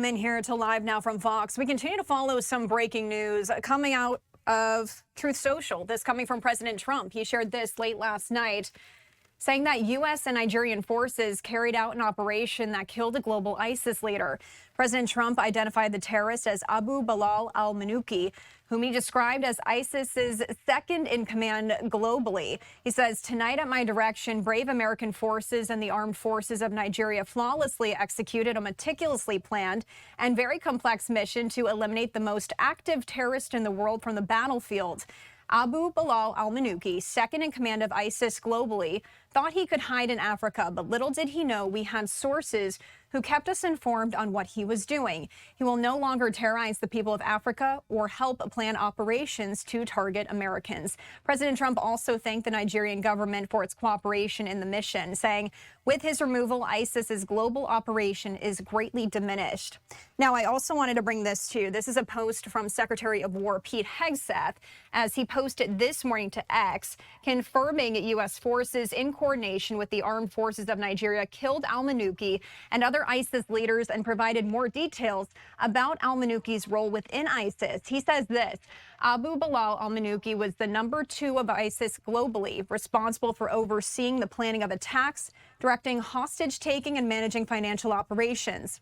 In here to Live Now from Fox. We continue to follow some breaking news coming out of Truth Social. This coming from President Trump. He shared this late last night, saying that US and Nigerian forces carried out an operation that killed a global ISIS leader. President Trump identified the terrorist as Abu-Bilal al-Minuki, whom he described as ISIS's second in command globally. He says, "Tonight at my direction, brave American forces and the armed forces of Nigeria flawlessly executed a meticulously planned and very complex mission to eliminate the most active terrorist in the world from the battlefield." Abu-Bilal al-Minuki, second in command of ISIS globally, thought he could hide in Africa, but little did he know we had sources who kept us informed on what he was doing. He will no longer terrorize the people of Africa or help plan operations to target Americans. President Trump also thanked the Nigerian government for its cooperation in the mission, saying, "With his removal, ISIS's global operation is greatly diminished." Now, I also wanted to bring this to you. This is a post from Secretary of War Pete Hegseth, as he posted this morning to X, confirming U.S. forces in coordination with the armed forces of Nigeria killed al-Minuki and other ISIS leaders and provided more details about al-Minuki's role within ISIS. He says this: Abu-Bilal al-Minuki was the number 2 of ISIS globally, responsible for overseeing the planning of attacks, directing hostage-taking, and managing financial operations.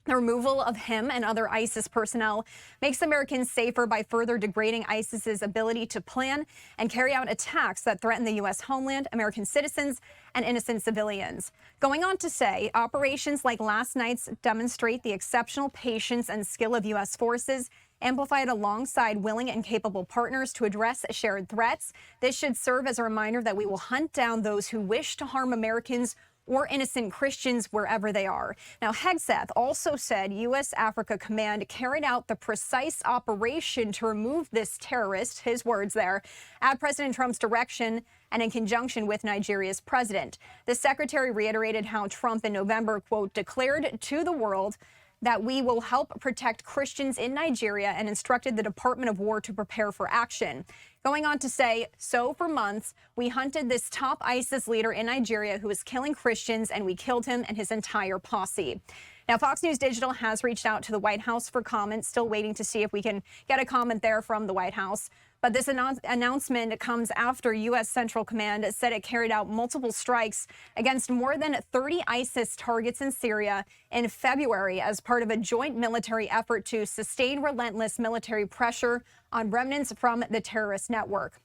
The removal of him and other ISIS personnel makes Americans safer by further degrading ISIS's ability to plan and carry out attacks that threaten the U.S. homeland, American citizens, and innocent civilians. Going on to say, operations like last night's demonstrate the exceptional patience and skill of U.S. forces, amplified alongside willing and capable partners to address shared threats. This should serve as a reminder that we will hunt down those who wish to harm Americans or innocent Christians wherever they are. Now, Hegseth also said U.S. Africa Command carried out the precise operation to remove this terrorist, his words there, at President Trump's direction and in conjunction with Nigeria's president. The secretary reiterated how Trump in November, quote, declared to the world that we will help protect Christians in Nigeria and instructed the Department of War to prepare for action. Going on to say, so for months, we hunted this top ISIS leader in Nigeria who was killing Christians, and we killed him and his entire posse. Now, Fox News Digital has reached out to the White House for comments, still waiting to see if we can get a comment there from the White House. But this announcement comes after U.S. Central Command said it carried out multiple strikes against more than 30 ISIS targets in Syria in February as part of a joint military effort to sustain relentless military pressure on remnants from the terrorist network.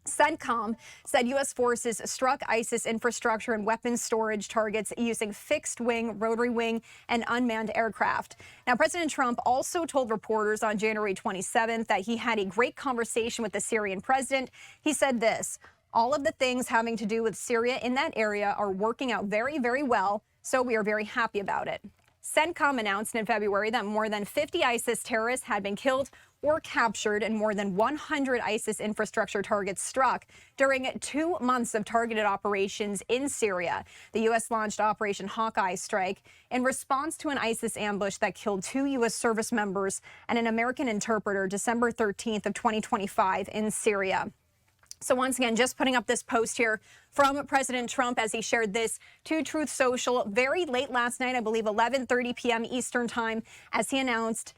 CENTCOM said U.S. forces struck ISIS infrastructure and weapons storage targets using fixed-wing, rotary-wing, and unmanned aircraft. Now, President Trump also told reporters on January 27th that he had a great conversation with the Syrian president. He said this: "All of the things having to do with Syria in that area are working out very, very well, so we are very happy about it." CENTCOM announced in February that more than 50 ISIS terrorists had been killed or captured and more than 100 ISIS infrastructure targets struck during 2 months of targeted operations in Syria. The U.S. launched Operation Hawkeye Strike in response to an ISIS ambush that killed 2 U.S. service members and an American interpreter December 13th of 2025 in Syria. So once again, just putting up this post here from President Trump as he shared this to Truth Social very late last night, I believe 11:30 p.m. Eastern time, as he announced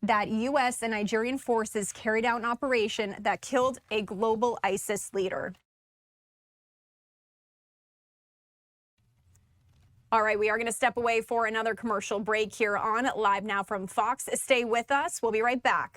that U.S. and Nigerian forces carried out an operation that killed a global ISIS leader. All right, we are going to step away for another commercial break here on Live Now from Fox. Stay with us. We'll be right back.